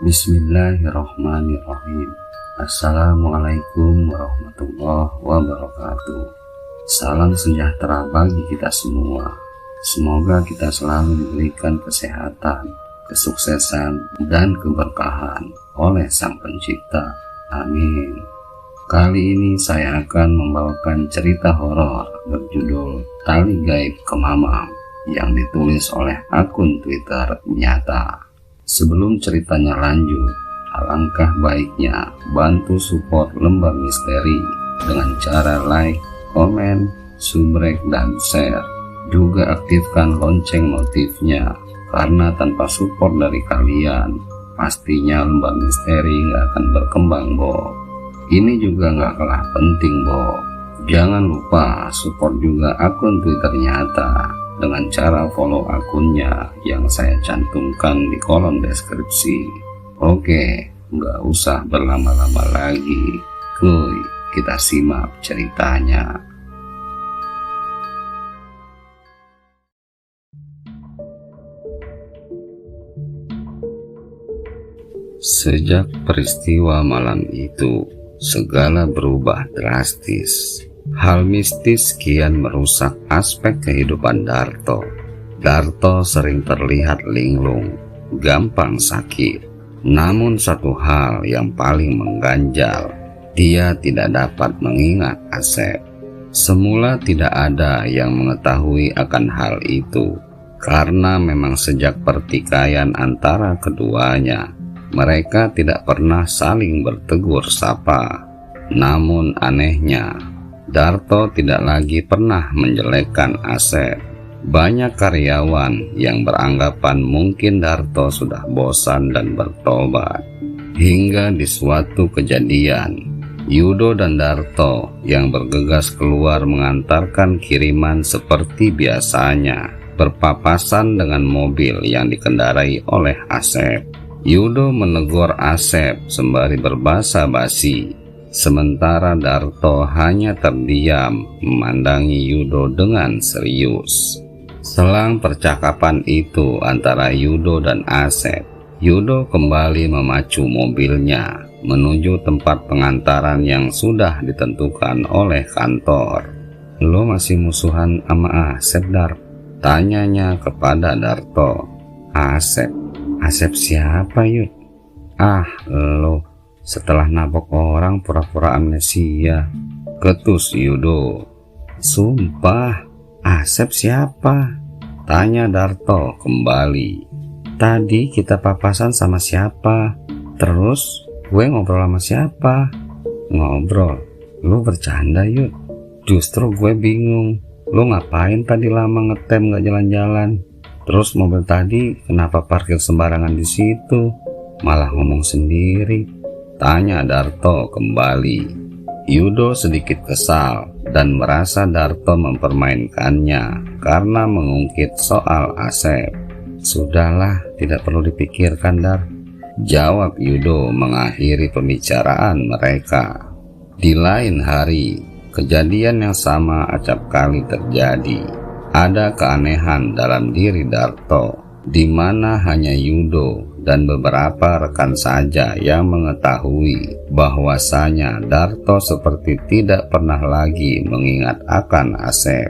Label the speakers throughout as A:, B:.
A: Bismillahirrahmanirrahim. Assalamualaikum warahmatullahi wabarakatuh. Salam sejahtera bagi kita semua. Semoga kita selalu diberikan kesehatan, kesuksesan, dan keberkahan oleh Sang Pencipta. Amin. Kali ini saya akan membawakan cerita horor berjudul Tali Gaib Kemamang yang ditulis oleh akun Twitter Nyata. Sebelum ceritanya lanjut, alangkah baiknya bantu support Lembah Misteri dengan cara like, komen, subrek, dan share. Juga aktifkan lonceng notifnya, karena tanpa support dari kalian, pastinya Lembah Misteri nggak akan berkembang, Bo. Ini juga nggak kalah penting, Bo. Jangan lupa support juga akun Twitter Nyata dengan cara follow akunnya yang saya cantumkan di kolom deskripsi. Oke, nggak usah berlama-lama lagi. Kuy, kita simak ceritanya. Sejak peristiwa malam itu, segala berubah drastis. Hal mistis kian merusak aspek kehidupan Darto. Darto sering terlihat linglung, gampang sakit. Namun satu hal yang paling mengganjal, dia tidak dapat mengingat Asep. Semula tidak ada yang mengetahui akan hal itu, karena memang sejak pertikaian antara keduanya, mereka tidak pernah saling bertegur sapa. Namun anehnya, Darto tidak lagi pernah menjelekkan Asep. Banyak karyawan yang beranggapan mungkin Darto sudah bosan dan bertobat. Hingga di suatu kejadian, Yudo dan Darto yang bergegas keluar mengantarkan kiriman seperti biasanya, berpapasan dengan mobil yang dikendarai oleh Asep. Yudo menegur Asep sembari berbasa-basi. Sementara Darto hanya terdiam memandangi Yudo dengan serius. Selang percakapan itu antara Yudo dan Asep, Yudo kembali memacu mobilnya menuju tempat pengantaran yang sudah ditentukan oleh kantor. "Lo masih musuhan sama Asep, Dar?" tanyanya kepada Darto. "Asep? Asep siapa, Yud?" Lo setelah nabok orang pura-pura amnesia," ketus Yudo. "Sumpah, Asep siapa?" tanya Darto kembali. "Tadi kita papasan sama siapa? Terus gue ngobrol sama siapa?" "Ngobrol? Lu bercanda, Yud. Justru gue bingung. Lu ngapain tadi lama ngetem gak jalan-jalan? Terus mobil tadi kenapa parkir sembarangan di situ? Malah ngomong sendiri," tanya Darto kembali. Yudo sedikit kesal dan merasa Darto mempermainkannya karena mengungkit soal Asep. "Sudahlah, tidak perlu dipikirkan, Dar," jawab Yudo mengakhiri pembicaraan mereka. Di lain hari, kejadian yang sama acap kali terjadi. Ada keanehan dalam diri Darto, di mana hanya Yudo dan beberapa rekan saja yang mengetahui bahwasanya Darto seperti tidak pernah lagi mengingat akan Asep.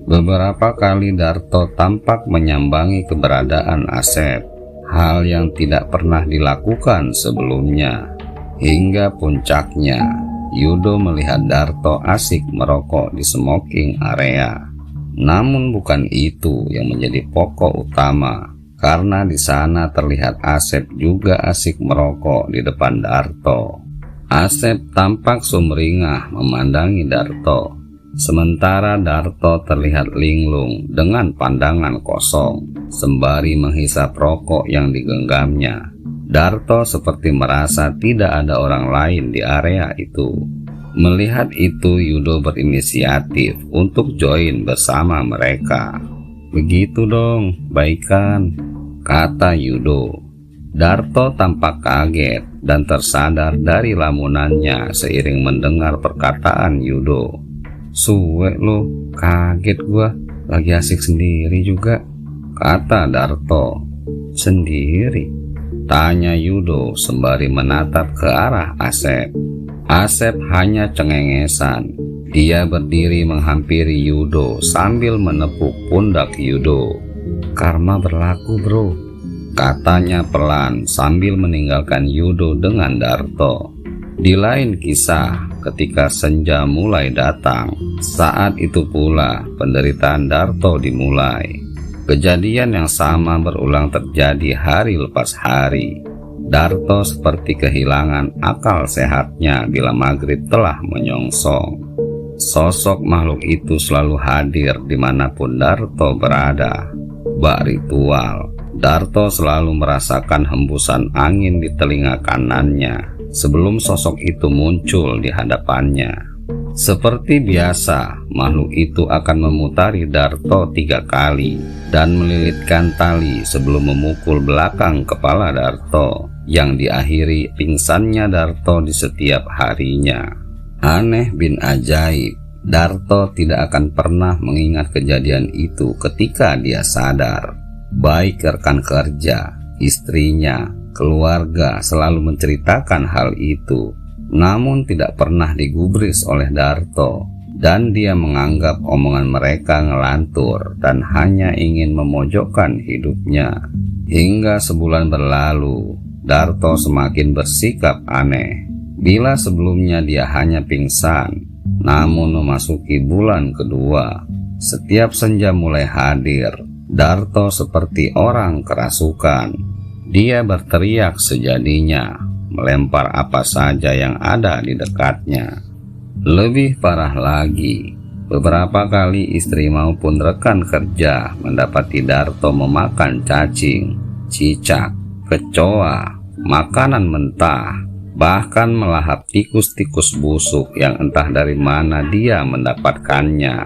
A: Beberapa kali Darto tampak menyambangi keberadaan Asep, hal yang tidak pernah dilakukan sebelumnya. Hingga puncaknya, Yudo melihat Darto asik merokok di smoking area. Namun bukan itu yang menjadi pokok utama, karena di sana terlihat Asep juga asik merokok di depan Darto. Asep tampak sumringah memandangi Darto, sementara Darto terlihat linglung dengan pandangan kosong, sembari menghisap rokok yang digenggamnya. Darto seperti merasa tidak ada orang lain di area itu. Melihat itu, Yudo berinisiatif untuk join bersama mereka. "Begitu dong, baikan," kata Yudo. Darto tampak kaget dan tersadar dari lamunannya seiring mendengar perkataan Yudo. "Suwe lo, kaget gua, lagi asik sendiri juga," kata Darto. "Sendiri? Tanya Yudo sembari menatap ke arah Asep. Asep hanya cengengesan. Dia berdiri menghampiri Yudo sambil menepuk pundak Yudo. "Karma berlaku, bro," katanya pelan sambil meninggalkan Yudo dengan Darto. Di lain kisah, ketika senja mulai datang, saat itu pula penderitaan Darto dimulai. Kejadian yang sama berulang terjadi hari lepas hari. Darto seperti kehilangan akal sehatnya bila maghrib telah menyongsong. Sosok makhluk itu selalu hadir dimanapun Darto berada. Bak ritual, Darto selalu merasakan hembusan angin di telinga kanannya sebelum sosok itu muncul di hadapannya. Seperti biasa, makhluk itu akan memutari Darto 3 kali dan melilitkan tali sebelum memukul belakang kepala Darto, yang diakhiri pingsannya Darto di setiap harinya. Aneh bin ajaib, Darto tidak akan pernah mengingat kejadian itu ketika dia sadar. Baik rekan kerja, istrinya, keluarga selalu menceritakan hal itu, namun tidak pernah digubris oleh Darto, dan dia menganggap omongan mereka ngelantur dan hanya ingin memojokkan hidupnya. Hingga sebulan berlalu, Darto semakin bersikap aneh. Bila sebelumnya dia hanya pingsan, namun memasuki bulan kedua, setiap senja mulai hadir, Darto seperti orang kerasukan. Dia berteriak sejadinya, melempar apa saja yang ada di dekatnya. Lebih parah lagi, beberapa kali istri maupun rekan kerja mendapati Darto memakan cacing, cicak, kecoa, makanan mentah, bahkan melahap tikus-tikus busuk yang entah dari mana dia mendapatkannya.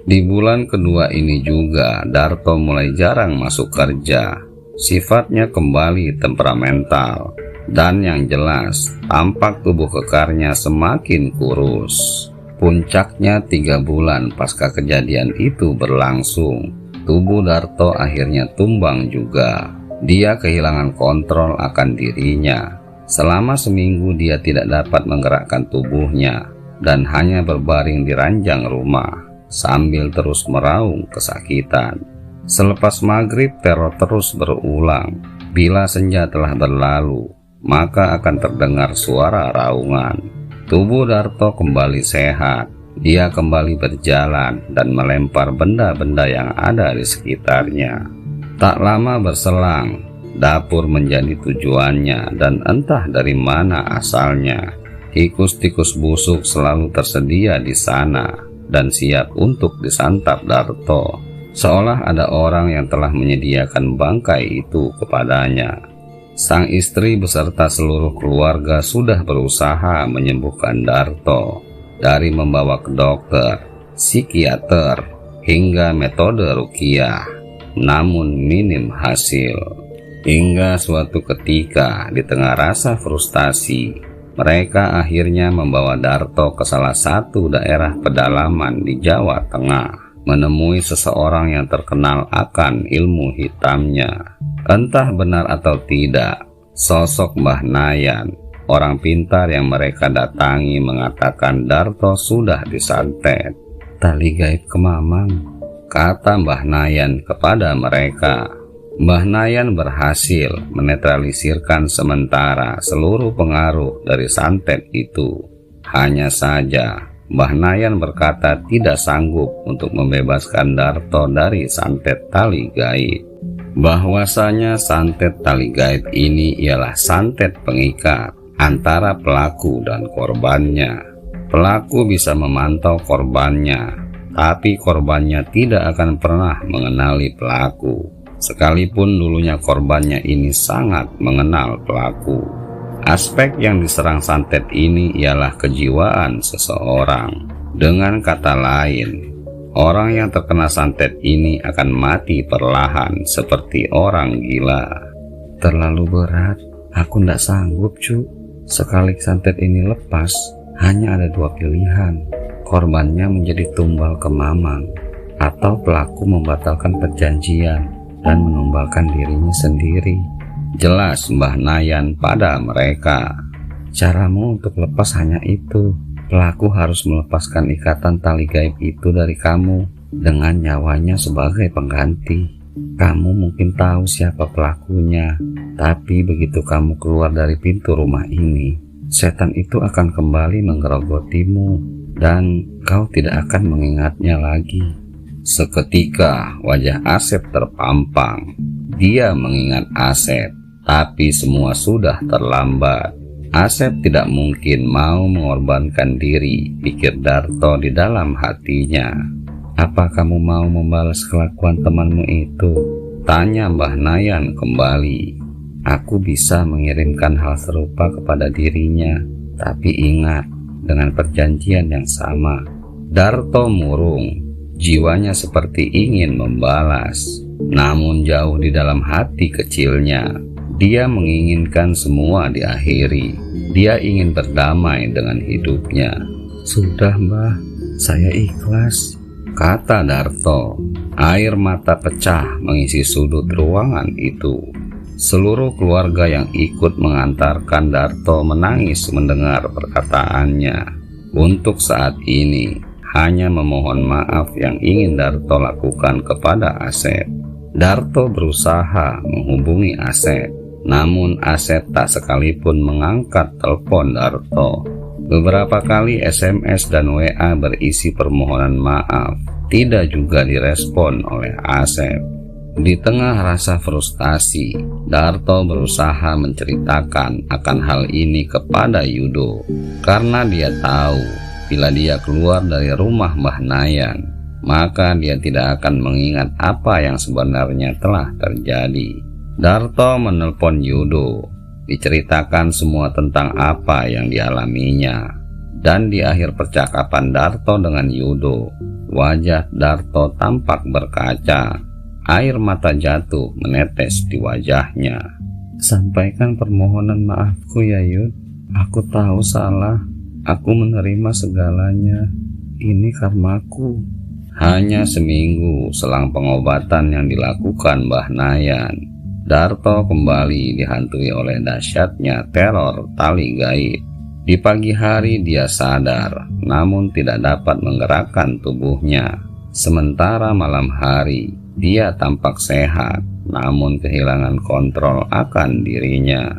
A: Di bulan kedua ini juga Darto mulai jarang masuk kerja. Sifatnya kembali temperamental, dan yang jelas tampak tubuh kekarnya semakin kurus. Puncaknya 3 bulan pasca kejadian itu berlangsung, tubuh Darto akhirnya tumbang juga. Dia kehilangan kontrol akan dirinya. Selama seminggu dia tidak dapat menggerakkan tubuhnya dan hanya berbaring di ranjang rumah sambil terus meraung kesakitan. Selepas maghrib teror terus berulang. Bila senja telah berlalu, maka akan terdengar suara raungan. Tubuh Darto kembali sehat. Dia kembali berjalan dan melempar benda-benda yang ada di sekitarnya. Tak lama berselang, dapur menjadi tujuannya dan entah dari mana asalnya. Tikus-tikus busuk selalu tersedia di sana dan siap untuk disantap Darto. Seolah ada orang yang telah menyediakan bangkai itu kepadanya. Sang istri beserta seluruh keluarga sudah berusaha menyembuhkan Darto, dari membawa ke dokter, psikiater, hingga metode ruqyah, namun minim hasil. Hingga suatu ketika di tengah rasa frustasi, mereka akhirnya membawa Darto ke salah satu daerah pedalaman di Jawa Tengah, menemui seseorang yang terkenal akan ilmu hitamnya. Entah benar atau tidak, sosok Mbah Nayan, orang pintar yang mereka datangi, mengatakan Darto sudah disantet. "Tali gaib Kemamang," kata Mbah Nayan kepada mereka. Mbah Nayan berhasil menetralisirkan sementara seluruh pengaruh dari santet itu. Hanya saja Mbah Nayan berkata tidak sanggup untuk membebaskan Darto dari santet tali gaib. Bahwasanya santet tali gaib ini ialah santet pengikat antara pelaku dan korbannya. Pelaku bisa memantau korbannya, tapi korbannya tidak akan pernah mengenali pelaku, sekalipun dulunya korbannya ini sangat mengenal pelaku. Aspek yang diserang santet ini ialah kejiwaan seseorang. Dengan kata lain, orang yang terkena santet ini akan mati perlahan seperti orang gila. "Terlalu berat, aku ndak sanggup, cu. Sekali santet ini lepas, hanya ada 2 pilihan. Korbannya menjadi tumbal ke Mamang, atau pelaku membatalkan perjanjian dan menumbalkan dirinya sendiri," Jelas Mbah Nayan pada mereka. Caramu untuk lepas hanya itu. Pelaku harus melepaskan ikatan tali gaib itu dari kamu dengan nyawanya sebagai pengganti. Kamu mungkin tahu siapa pelakunya, tapi begitu kamu keluar dari pintu rumah ini, setan itu akan kembali menggerogotimu dan kau tidak akan mengingatnya lagi. Seketika wajah Asep terpampang. Dia mengingat Asep, tapi semua sudah terlambat. Asep tidak mungkin mau mengorbankan diri, pikir Darto di dalam hatinya. Apa kamu mau membalas kelakuan temanmu itu? Tanya Mbah Nayan kembali. Aku bisa mengirimkan hal serupa kepada dirinya, tapi ingat, dengan perjanjian yang sama. Darto murung, jiwanya seperti ingin membalas, namun jauh di dalam hati kecilnya. Dia menginginkan semua diakhiri. Dia ingin berdamai dengan hidupnya. Sudah Mbah, saya ikhlas, kata Darto. Air mata pecah mengisi sudut ruangan itu. Seluruh keluarga yang ikut mengantarkan Darto menangis mendengar perkataannya. Untuk saat ini, hanya memohon maaf yang ingin Darto lakukan kepada Asep. Darto berusaha menghubungi Asep, namun Asep tak sekalipun mengangkat telepon Darto. Beberapa kali SMS dan WA berisi permohonan maaf tidak juga direspon oleh Asep. Di tengah rasa frustasi, Darto berusaha menceritakan akan hal ini kepada Yudo, karena dia tahu bila dia keluar dari rumah Mbah Nayan, maka dia tidak akan mengingat apa yang sebenarnya telah terjadi. Darto menelpon Yudo, diceritakan semua tentang apa yang dialaminya. Dan di akhir percakapan Darto dengan Yudo, wajah Darto tampak berkaca. Air mata jatuh menetes di wajahnya. Sampaikan permohonan maafku ya Yud. Aku tahu salah. Aku menerima segalanya. Ini karmaku. Hanya seminggu selang pengobatan yang dilakukan Mbah Nayan, Darto kembali dihantui oleh dahsyatnya teror tali gaib. Di pagi hari dia sadar, namun tidak dapat menggerakkan tubuhnya. Sementara malam hari, dia tampak sehat, namun kehilangan kontrol akan dirinya.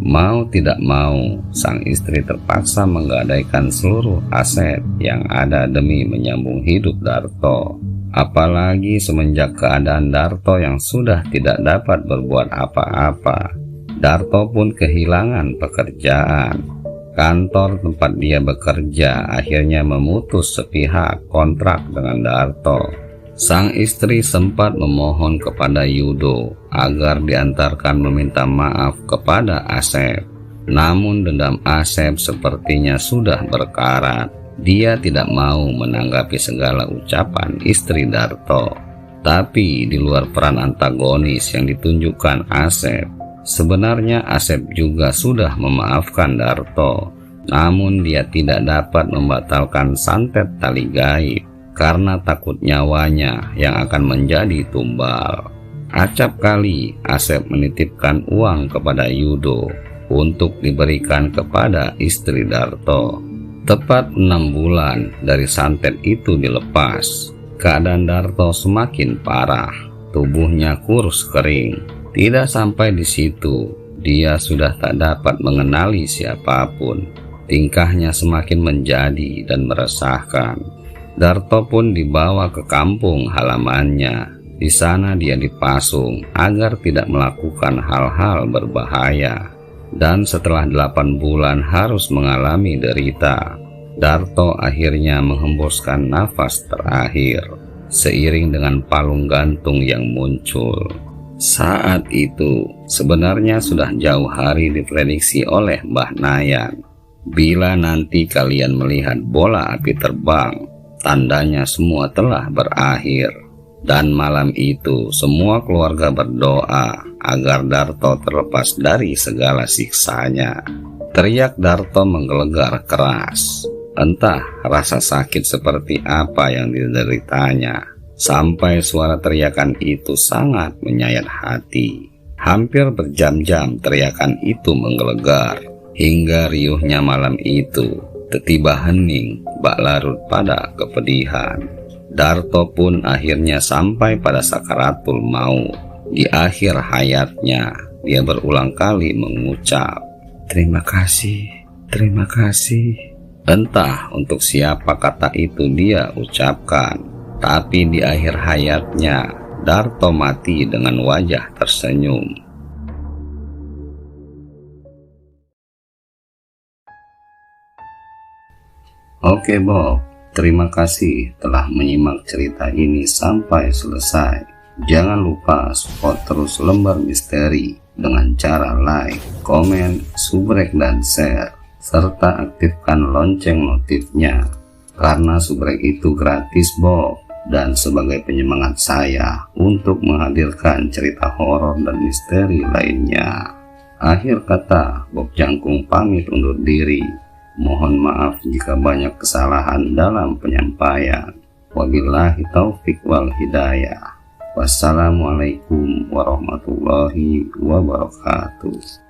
A: Mau tidak mau, sang istri terpaksa menggadaikan seluruh aset yang ada demi menyambung hidup Darto. Apalagi semenjak keadaan Darto yang sudah tidak dapat berbuat apa-apa, Darto pun kehilangan pekerjaan. Kantor tempat dia bekerja akhirnya memutus sepihak kontrak dengan Darto. Sang istri sempat memohon kepada Yudo agar diantarkan meminta maaf kepada Asep. Namun dendam Asep sepertinya sudah berkarat. Dia tidak mau menanggapi segala ucapan istri Darto. Tapi di luar peran antagonis yang ditunjukkan Asep, sebenarnya Asep juga sudah memaafkan Darto. Namun dia tidak dapat membatalkan santet tali gaib karena takut nyawanya yang akan menjadi tumbal. Acap kali Asep menitipkan uang kepada Yudo untuk diberikan kepada istri Darto. Tepat 6 bulan dari santet itu dilepas, keadaan Darto semakin parah. Tubuhnya kurus kering. Tidak sampai di situ, dia sudah tak dapat mengenali siapapun. Tingkahnya semakin menjadi dan meresahkan. Darto pun dibawa ke kampung halamannya. Di sana dia dipasung agar tidak melakukan hal-hal berbahaya. Dan setelah 8 bulan harus mengalami derita, Darto akhirnya menghembuskan nafas terakhir seiring dengan palung gantung yang muncul. Saat itu sebenarnya sudah jauh hari diprediksi oleh Mbah Nayan. Bila nanti kalian melihat bola api terbang, tandanya semua telah berakhir. Dan malam itu semua keluarga berdoa agar Darto terlepas dari segala siksanya. Teriak Darto menggelegar keras. Entah rasa sakit seperti apa yang dideritanya, sampai suara teriakan itu sangat menyayat hati. Hampir berjam-jam teriakan itu menggelegar, hingga riuhnya malam itu tiba hening bak larut pada kepedihan. Darto pun akhirnya sampai pada sakaratul maut. Di akhir hayatnya, dia berulang kali mengucap, "Terima kasih, terima kasih." Entah untuk siapa kata itu dia ucapkan, tapi di akhir hayatnya, Darto mati dengan wajah tersenyum. Oke Bob, terima kasih telah menyimak cerita ini sampai selesai. Jangan lupa support terus Lembar Misteri dengan cara like, komen, subrek, dan share, serta aktifkan lonceng notifnya, karena subrek itu gratis Bob, dan sebagai penyemangat saya untuk menghadirkan cerita horor dan misteri lainnya. Akhir kata, Bob Jangkung pamit undur diri. Mohon maaf jika banyak kesalahan dalam penyampaian. Wabillahi taufik wal hidayah. Wassalamualaikum warahmatullahi wabarakatuh.